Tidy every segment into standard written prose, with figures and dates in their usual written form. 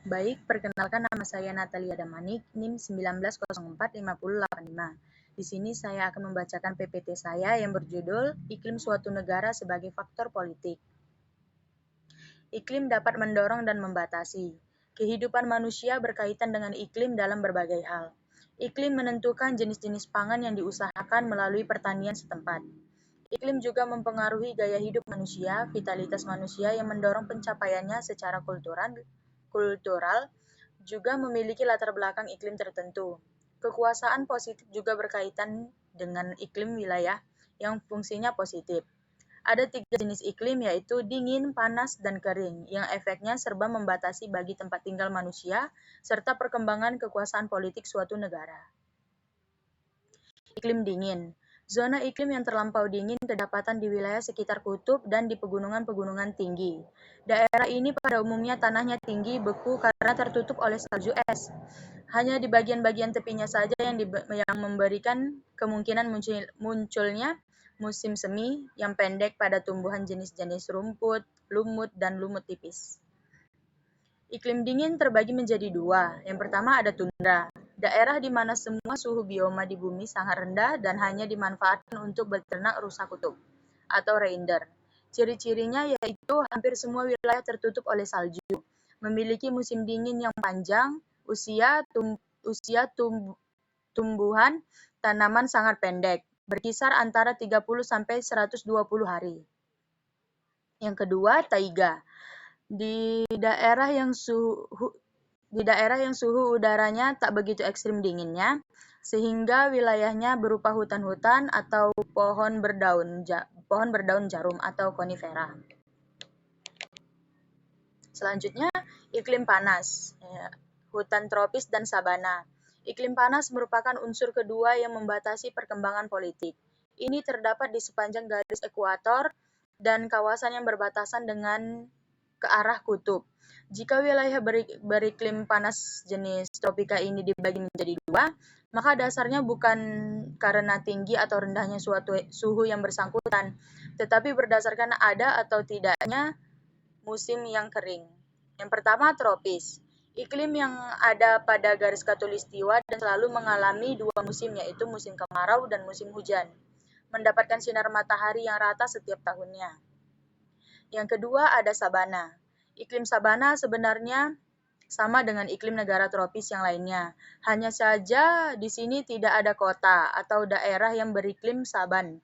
Baik, perkenalkan nama saya Natalia Damanik, NIM 19045085. Di sini saya akan membacakan PPT saya yang berjudul Iklim Suatu Negara sebagai Faktor Politik. Iklim dapat mendorong dan membatasi. Kehidupan manusia berkaitan dengan iklim dalam berbagai hal. Iklim menentukan jenis-jenis pangan yang diusahakan melalui pertanian setempat. Iklim juga mempengaruhi gaya hidup manusia, vitalitas manusia yang mendorong pencapaiannya secara kultural juga memiliki latar belakang iklim tertentu. Kekuasaan positif juga berkaitan dengan iklim wilayah yang fungsinya positif. Ada 3 jenis iklim yaitu dingin, panas, dan kering yang efeknya serba membatasi bagi tempat tinggal manusia serta perkembangan kekuasaan politik suatu negara. Iklim dingin. Zona iklim yang terlampau dingin kedapatan di wilayah sekitar kutub dan di pegunungan-pegunungan tinggi. Daerah ini pada umumnya tanahnya tinggi, beku karena tertutup oleh salju es. Hanya di bagian-bagian tepinya saja yang memberikan kemungkinan munculnya musim semi yang pendek pada tumbuhan jenis-jenis rumput, lumut, dan lumut tipis. Iklim dingin terbagi menjadi 2. Yang pertama ada tundra, daerah di mana semua suhu bioma di bumi sangat rendah dan hanya dimanfaatkan untuk berternak rusa kutub, atau reindeer. Ciri-cirinya yaitu hampir semua wilayah tertutup oleh salju, memiliki musim dingin yang panjang, usia tumbuhan tanaman sangat pendek, berkisar antara 30 sampai 120 hari. Yang kedua, taiga. Di daerah yang suhu udaranya tak begitu ekstrim dinginnya, sehingga wilayahnya berupa hutan-hutan atau pohon berdaun jarum atau konifera. Selanjutnya, iklim panas, hutan tropis dan sabana. Iklim panas merupakan unsur kedua yang membatasi perkembangan politik. Ini terdapat di sepanjang garis ekuator dan kawasan yang berbatasan dengan ke arah kutub. Jika wilayah beriklim panas jenis tropika ini dibagi menjadi 2, maka dasarnya bukan karena tinggi atau rendahnya suatu suhu yang bersangkutan, tetapi berdasarkan ada atau tidaknya musim yang kering. Yang pertama, tropis. Iklim yang ada pada garis khatulistiwa dan selalu mengalami 2 musim, yaitu musim kemarau dan musim hujan, mendapatkan sinar matahari yang rata setiap tahunnya. Yang kedua ada sabana. Iklim sabana sebenarnya sama dengan iklim negara tropis yang lainnya. Hanya saja di sini tidak ada kota atau daerah yang beriklim saban.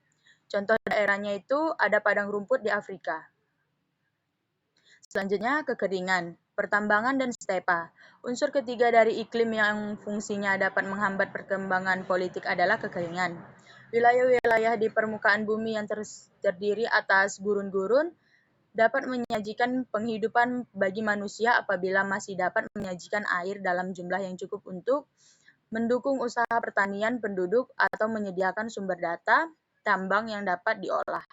Contoh daerahnya itu ada padang rumput di Afrika. Selanjutnya kekeringan, pertambangan dan stepa. Unsur ketiga dari iklim yang fungsinya dapat menghambat perkembangan politik adalah kekeringan. Wilayah-wilayah di permukaan bumi yang terdiri atas gurun-gurun dapat menyajikan penghidupan bagi manusia apabila masih dapat menyajikan air dalam jumlah yang cukup untuk mendukung usaha pertanian penduduk atau menyediakan sumber data tambang yang dapat diolah.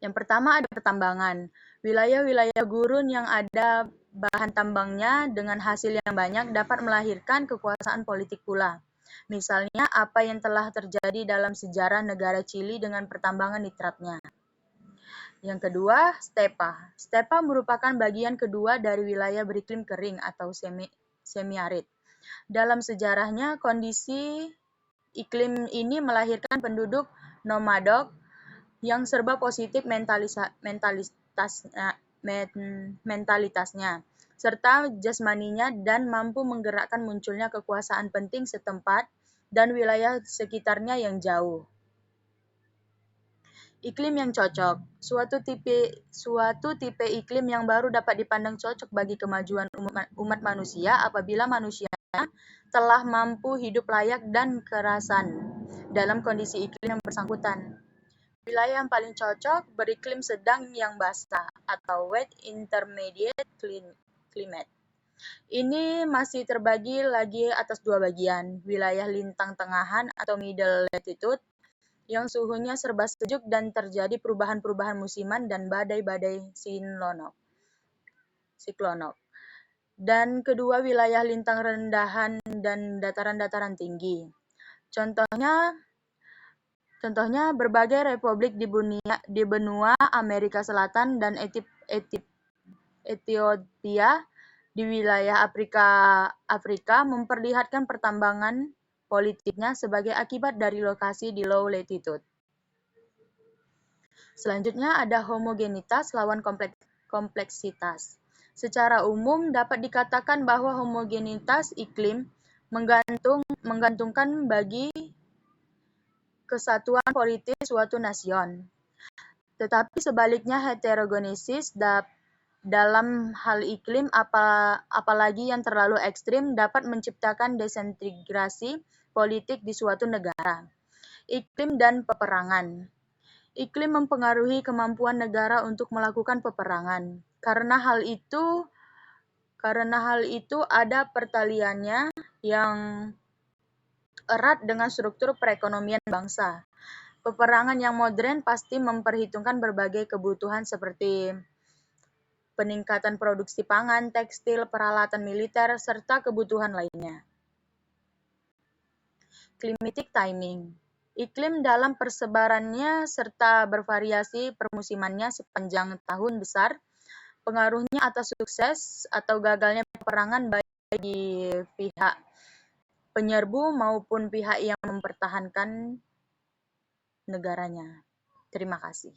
Yang pertama ada pertambangan. Wilayah-wilayah gurun yang ada bahan tambangnya dengan hasil yang banyak dapat melahirkan kekuasaan politik pula. Misalnya apa yang telah terjadi dalam sejarah negara Chili dengan pertambangan nitratnya. Yang kedua, stepa. Stepa merupakan bagian kedua dari wilayah beriklim kering atau semi-arid. Dalam sejarahnya, kondisi iklim ini melahirkan penduduk nomadok yang serba positif mentalitasnya, serta jasmaninya dan mampu menggerakkan munculnya kekuasaan penting setempat dan wilayah sekitarnya yang jauh. Iklim yang cocok. Suatu tipe iklim yang baru dapat dipandang cocok bagi kemajuan umat manusia apabila manusia telah mampu hidup layak dan kerasan dalam kondisi iklim yang bersangkutan. Wilayah yang paling cocok beriklim sedang yang basah atau wet intermediate climate. Ini masih terbagi lagi atas 2 bagian, wilayah lintang tengahan atau middle latitude yang suhunya serba sejuk dan terjadi perubahan-perubahan musiman dan badai-badai siklonok. Dan kedua wilayah lintang rendahan dan dataran-dataran tinggi. Contohnya berbagai republik di benua Amerika Selatan dan Ethiopia di wilayah Afrika memperlihatkan pertambangan politiknya sebagai akibat dari lokasi di low latitude. Selanjutnya ada homogenitas lawan kompleksitas. Secara umum dapat dikatakan bahwa homogenitas iklim menggantungkan bagi kesatuan politik suatu nasion. Tetapi sebaliknya heterogenesis dalam hal iklim apalagi yang terlalu ekstrim dapat menciptakan desintegrasi politik di suatu negara. Iklim dan peperangan. Iklim mempengaruhi kemampuan negara untuk melakukan peperangan. Karena hal itu ada pertaliannya yang erat dengan struktur perekonomian bangsa. Peperangan yang modern pasti memperhitungkan berbagai kebutuhan seperti peningkatan produksi pangan, tekstil, peralatan militer, serta kebutuhan lainnya. Climatic timing. Iklim dalam persebarannya serta bervariasi permusimannya sepanjang tahun besar pengaruhnya atas sukses atau gagalnya peperangan baik bagi pihak penyerbu maupun pihak yang mempertahankan negaranya. Terima kasih.